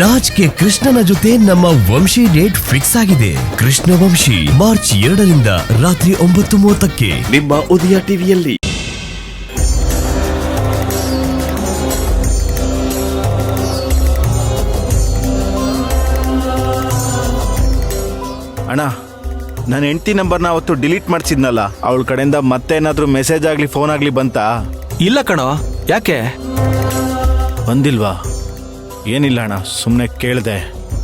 Raj K ಕೃಷ್ಣನ ಜೊತೆ ನಮ್ಮ ವಂಶಿ ಡೇಟ್ ಫಿಕ್ಸ್ ಆಗಿದೆ. ಕೃಷ್ಣ ವಂಶಿ ಮಾರ್ಚ್ 2ರಿಂದ ರಾತ್ರಿ 9:30ಕ್ಕೆ ನಿಮ್ಮ ಉದಯ ಟಿವಿಯಲ್ಲಿ. ಅಣ್ಣ, ನನ್ನ ಹೆಂಡತಿ ನಂಬರ್ನ ಅವತ್ತು ಡಿಲೀಟ್ ಮಾಡಿಸಿದ್ನಲ್ಲ, ಅವಳ ಕಡೆಯಿಂದ ಮತ್ತೆ ಏನಾದ್ರೂ ಮೆಸೇಜ್ ಆಗ್ಲಿ ಫೋನ್ ಆಗ್ಲಿ ಬಂತಾ? ಇಲ್ಲ ಕಣೋ. ಯಾಕೆ ಬಂದಿಲ್ವಾ? ಏನಿಲ್ಲ ಅಣ್ಣ, ಸುಮ್ಮನೆ ಕೇಳಿದೆ.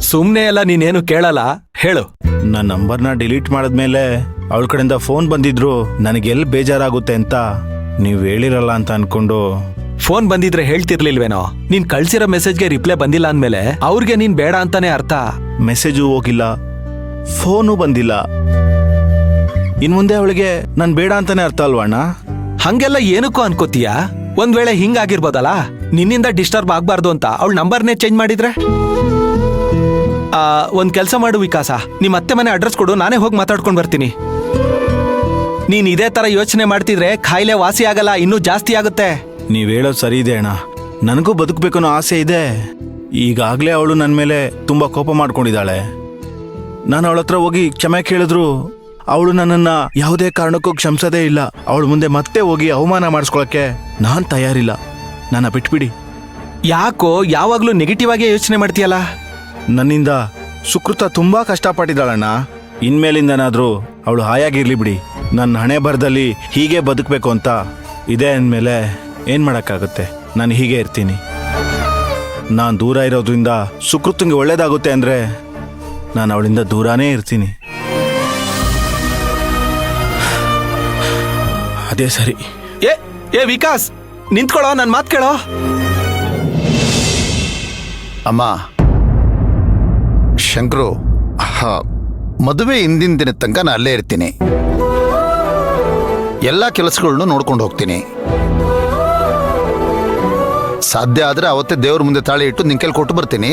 ಸುಮ್ನೆ ಎಲ್ಲ ನೀನೇನು ಕೇಳಲ್ಲ, ಹೇಳು. ನನ್ನ ನಂಬರ್ನ ಡಿಲೀಟ್ ಮಾಡಿದ್ಮೇಲೆ ಅವಳ ಕಡೆಯಿಂದ ಫೋನ್ ಬಂದಿದ್ರು, ನನಗೆಲ್ಲಿ ಬೇಜಾರಾಗುತ್ತೆ ಅಂತ ನೀವು ಹೇಳಿರಲ್ಲ ಅಂತ ಅನ್ಕೊಂಡು. ಫೋನ್ ಬಂದಿದ್ರೆ ಹೇಳ್ತಿರ್ಲಿಲ್ವೇನೋ? ನೀನ್ ಕಳ್ಸಿರೋ ಮೆಸೇಜ್ಗೆ ರಿಪ್ಲೈ ಬಂದಿಲ್ಲ ಅಂದ್ಮೇಲೆ ಅವ್ರಿಗೆ ನೀನ್ ಬೇಡ ಅಂತಾನೆ ಅರ್ಥ. ಮೆಸೇಜು ಹೋಗಿಲ್ಲ, ಫೋನು ಬಂದಿಲ್ಲ, ಇನ್ ಮುಂದೆ ಅವಳಿಗೆ ನಾನು ಬೇಡ ಅಂತಾನೆ ಅರ್ಥ ಅಲ್ವಾ ಅಣ್ಣ? ಹಂಗೆಲ್ಲ ಏನಕ್ಕೂ ಅನ್ಕೋತೀಯ? ಒಂದ್ ವೇಳೆ ಹಿಂಗಾಗಿರ್ಬೋದಲ್ಲ, ನಿನ್ನಿಂದ ಡಿಸ್ಟರ್ಬ್ ಆಗ್ಬಾರ್ದು ಅಂತ ಅವಳ ನಂಬರ್ನೇ ಚೇಂಜ್ ಮಾಡಿದ್ರೆ? ಒಂದ್ ಕೆಲ್ಸ ಮಾಡು ವಿಕಾಸ, ನಿಮ್ ಅತ್ತೆ ಮನೆ ಅಡ್ರೆಸ್ ಕೊಡು, ನಾನೇ ಹೋಗಿ ಮಾತಾಡ್ಕೊಂಡ್ ಬರ್ತೀನಿ. ನೀನ್ ಇದೇ ತರ ಯೋಚನೆ ಮಾಡ್ತಿದ್ರೆ ಕಾಯಿಲೆ ವಾಸಿ ಆಗಲ್ಲ, ಇನ್ನೂ ಜಾಸ್ತಿ ಆಗುತ್ತೆ. ನೀವ್ ಹೇಳೋದು ಸರಿ ಇದೆ ಅಣ್ಣ, ನನಗೂ ಬದುಕಬೇಕು ಅನ್ನೋ ಆಸೆ ಇದೆ. ಈಗಾಗ್ಲೇ ಅವಳು ನನ್ನ ಮೇಲೆ ತುಂಬಾ ಕೋಪ ಮಾಡ್ಕೊಂಡಿದ್ದಾಳೆ. ನಾನು ಅವಳ ಹತ್ರ ಹೋಗಿ ಕ್ಷಮೆ ಕೇಳಿದ್ರು ಅವಳು ನನ್ನನ್ನ ಯಾವುದೇ ಕಾರಣಕ್ಕೂ ಕ್ಷಮಿಸೋದೇ ಇಲ್ಲ. ಅವಳು ಮುಂದೆ ಮತ್ತೆ ಹೋಗಿ ಅವಮಾನ ಮಾಡಿಸ್ಕೊಳಕ್ಕೆ ನಾನ್ ತಯಾರಿಲ್ಲ. ನನ್ನ ಬಿಟ್ಬಿಡಿ. ಯಾಕೋ ಯಾವಾಗ್ಲೂ ನೆಗೆಟಿವ್ ಆಗೇ ಯೋಚನೆ ಮಾಡ್ತೀಯಲ್ಲ? ನನ್ನಿಂದ ಸುಕೃತ ತುಂಬಾ ಕಷ್ಟಪಟ್ಟಿದ್ದಾಳಣ್ಣ. ಇನ್ಮೇಲಿಂದನಾದ್ರೂ ಅವಳು ಹಾಯಾಗಿರ್ಲಿ ಬಿಡಿ. ನನ್ನ ಹಣೆ ಬರದಲ್ಲಿ ಹೀಗೆ ಬದುಕಬೇಕು ಅಂತ ಇದೆ ಅಂದಮೇಲೆ ಏನ್ ಮಾಡಕ್ಕಾಗುತ್ತೆ? ನಾನು ಹೀಗೆ ಇರ್ತೀನಿ. ನಾನು ದೂರ ಇರೋದ್ರಿಂದ ಸುಕೃತಂಗೆ ಒಳ್ಳೇದಾಗುತ್ತೆ ಅಂದ್ರೆ ನಾನು ಅವಳಿಂದ ದೂರಾನೇ ಇರ್ತೀನಿ. ಅದೇ ಸರಿ. ಏ ವಿಕಾಸ್, ನಿಂತ್ಕೊಳ್ಳೋ, ನನ್ನ ಮಾತು ಕೇಳೋ. ಅಮ್ಮ, ಶಂಕರು, ಮದುವೆ ಹಿಂದಿನ ದಿನದ ತನಕ ನಾನು ಅಲ್ಲೇ ಇರ್ತೀನಿ. ಎಲ್ಲ ಕೆಲಸಗಳನ್ನು ನೋಡ್ಕೊಂಡು ಹೋಗ್ತೀನಿ. ಸಾಧ್ಯ ಆದ್ರೆ ಅವತ್ತೇ ದೇವ್ರ ಮುಂದೆ ತಾಳಿ ಇಟ್ಟು ನಿನ್ ಕೈಲಿ ಕೊಟ್ಟು ಬರ್ತೀನಿ.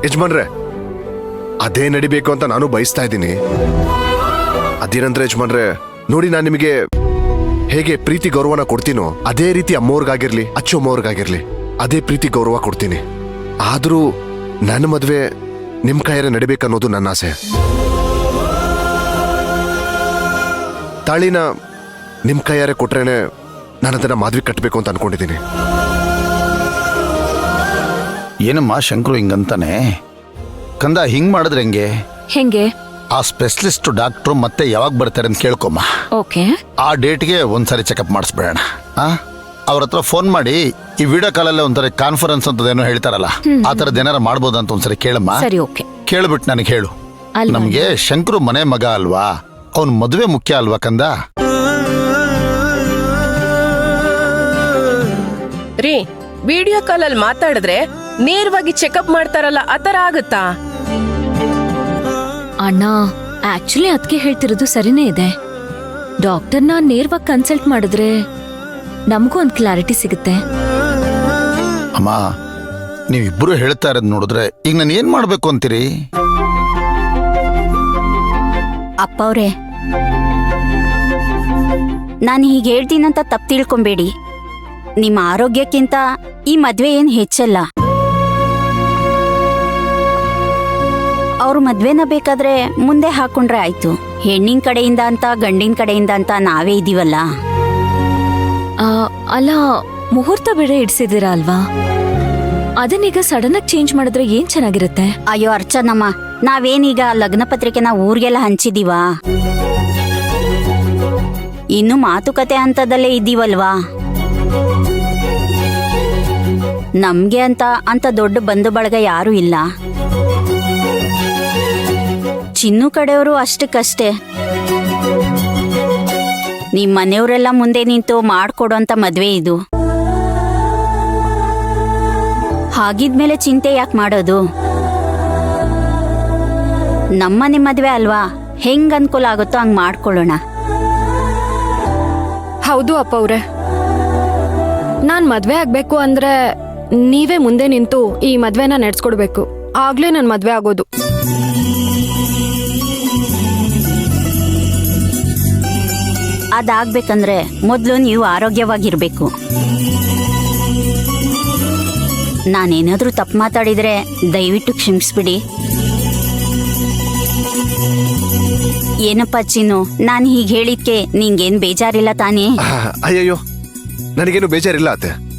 ಯಜಮಾನ್ರೆ, ಅದೇ ನಡಿಬೇಕು ಅಂತ ನಾನು ಬಯಸ್ತಾ ಇದ್ದೀನಿ. ಅದೇನಂದ್ರೆ ಯಜಮಾನ್ರೆ, ನೋಡಿ, ನಾನು ನಿಮಗೆ ಹೇಗೆ ಪ್ರೀತಿ ಗೌರವನ ಕೊಡ್ತೀನೋ ಅದೇ ರೀತಿ ಅಮ್ಮವ್ರಿಗಾಗಿರ್ಲಿ ಅಚ್ಚಮ್ಮವ್ರಿಗಾಗಿರ್ಲಿ ಅದೇ ಪ್ರೀತಿ ಗೌರವ ಕೊಡ್ತೀನಿ. ಆದರೂ ನನ್ನ ಮದುವೆ ನಿಮ್ಮ ಕೈಯಾರೆ ನಡಿಬೇಕನ್ನೋದು ನನ್ನ ಆಸೆ. ತಾಳಿನ ನಿಮ್ಮ ಕೈಯಾರೆ ಕೊಟ್ರೇನೆ ನಾನು ಅದನ್ನ ಮದುವೆ ಕಟ್ಟಬೇಕು ಅಂತ ಅನ್ಕೊಂಡಿದ್ದೀನಿ. ಏನಮ್ಮ ಶಂಕರು ಹಿಂಗಂತಾನೆ? ಕಂದ, ಹಿಂಗ್ ಮಾಡಿದ್ರೆ ಹೆಂಗೆ? ಆ ಸ್ಪೆಷಲಿಸ್ಟ್ ಡಾಕ್ಟ್ರು ಮತ್ತೆ ಯಾವಾಗ ಬರ್ತಾರೆ ಅಂತ ಕೇಳ್ಕೊಮ್ಮ. ಓಕೆ. ಆ ಡೇಟ್ಗೆ ಒಂದ್ಸರಿ ಚೆಕಪ್ ಮಾಡಿಸ್ಬಿಡೋಣ. ಅವ್ರ ಹತ್ರ ಫೋನ್ ಮಾಡಿ ಈ ವಿಡಿಯೋ ಕಾಲಲ್ಲೇ ಒಂಥರ ಕಾನ್ಫರೆನ್ಸ್ ಅಂತದೇನೋ ಹೇಳ್ತಾರಲ್ಲ, ಆ ಥರದ್ದು ಏನಾರ ಮಾಡ್ಬೋದಂತ ಒಂದ್ಸರಿ ಕೇಳಮ್ಮ. ಸರಿ, ಓಕೆ. ಕೇಳ್ಬಿಟ್ಟು ನನಗೆ ಹೇಳು. ನಮ್ಗೆ ಶಂಕರು ಮನೆ ಮಗ ಅಲ್ವಾ, ಅವನ್ ಮದುವೆ ಮುಖ್ಯ ಅಲ್ವಾ ಕಂದ? ರೀ, ವಿಡಿಯೋ ಕಾಲಲ್ಲಿ ಮಾತಾಡಿದ್ರೆ ನೇರವಾಗಿ ಚೆಕಪ್ ಮಾಡ್ತಾರಲ್ಲ, ಆತರ ಆಗುತ್ತಾ? ಅಣ್ಣ, ಆಕ್ಚುಲಿ ಅದಕ್ಕೆ ಹೇಳ್ತಿರೋದು ಸರಿನೇ ಇದೆ. ಡಾಕ್ಟರ್ನ ನೇರವಾಗಿ ಕನ್ಸಲ್ಟ್ ಮಾಡಿದ್ರೆ ನಮಗೂ ಒಂದು ಕ್ಲಾರಿಟಿ ಸಿಗುತ್ತೆ. ಅಮ್ಮ, ನೀವಿಬ್ರು ಹೇಳ್ತಾ ಇರೋದು ನೋಡಿದ್ರೆ ಈಗ ನಾನು ಏನ್ ಮಾಡ್ಬೇಕು ಅಂತೀರಿ? ಅಪ್ಪ ಅವ್ರೆ, ನಾನು ಹೀಗೆ ಹೇಳ್ತೀನಂತ ತಪ್ಪು ತಿಳ್ಕೊಂಬೇಡಿ. ನಿಮ್ಮ ಆರೋಗ್ಯಕ್ಕಿಂತ ಈ ಮದ್ವೆ ಏನ್ ಹೆಚ್ಚಲ್ಲ. ಅವ್ರ ಮದ್ವೆನ ಬೇಕಾದ್ರೆ ಮುಂದೆ ಹಾಕೊಂಡ್ರೆ ಆಯ್ತು. ಹೆಣ್ಣಿನ ಕಡೆಯಿಂದ ಅಂತ ಗಂಡಿನ ಕಡೆಯಿಂದ ಅಂತ ನಾವೇ ಇದೀವಲ್ಲ. ಅಲ್ಲ, ಮುಹೂರ್ತ ಬೇರೆ ಇಡ್ಸಿದ್ದೀರಾ ಅಲ್ವಾ? ಅದನ್ನೀಗ ಸಡನ್ ಆಗಿ ಚೇಂಜ್ ಮಾಡಿದ್ರೆ ಏನ್ ಚೆನ್ನಾಗಿರುತ್ತೆ? ಅಯ್ಯೋ ಅರ್ಚನಮ್ಮ, ನಾವೇನೀಗ ಲಗ್ನ ಪತ್ರಿಕೆನ ಊರಿಗೆಲ್ಲ ಹಂಚಿದೀವ? ಇನ್ನು ಮಾತುಕತೆ ಹಂತದಲ್ಲೇ ಇದ್ದೀವಲ್ವಾ? ನಮ್ಗೆ ಅಂತ ದೊಡ್ಡ ಬಂಧು ಬಳಗ ಯಾರು ಇಲ್ಲ. ಚಿನ್ನು ಕಡೆಯವರು ಅಷ್ಟಕ್ಕಷ್ಟೇ. ನಿಮ್ ಮನೆಯವರೆಲ್ಲ ಮುಂದೆ ನಿಂತು ಮಾಡ್ಕೊಡೋಂತ ಮದ್ವೆ ಇದು. ಹಾಗಿದ್ಮೇಲೆ ಚಿಂತೆ ಯಾಕೆ ಮಾಡೋದು? ನಮ್ಮನೆ ಮದ್ವೆ ಅಲ್ವಾ, ಹೆಂಗ್ ಅನುಕೂಲ ಆಗುತ್ತೋ ಹಂಗ್ ಮಾಡ್ಕೊಳ್ಳೋಣ. ಹೌದು ಅಪ್ಪ ಅವ್ರೆ, ನಾನ್ ಮದ್ವೆ ಆಗ್ಬೇಕು ಅಂದ್ರೆ ನೀವೇ ಮುಂದೆ ನಿಂತು ಈ ಮದ್ವೆನ ನಡೆಸ್ಕೊಡ್ಬೇಕು. ಆಗ್ಲೇ ನನ್ ಮದ್ವೆ ಆಗೋದು. ಅದಾಗ್ಬೇಕಂದ್ರೆ ಮೊದಲು ನೀವು ಆರೋಗ್ಯವಾಗಿರ್ಬೇಕು. ನಾನೇನಾದ್ರೂ ತಪ್ಪು ಮಾತಾಡಿದ್ರೆ ದಯವಿಟ್ಟು ಕ್ಷಮಿಸ್ಬಿಡಿ. ಏನಪ್ಪ ಚಿನ್ನು, ನಾನು ಹೀಗೆ ಹೇಳಿದ್ಕೆ ನಿಂಗೇನ್ ಬೇಜಾರಿಲ್ಲ ತಾನೇ? ಅಯ್ಯಯ್ಯೋ, ನನಗೇನು ಬೇಜಾರಿಲ್ಲ ಅತ್ತೆ.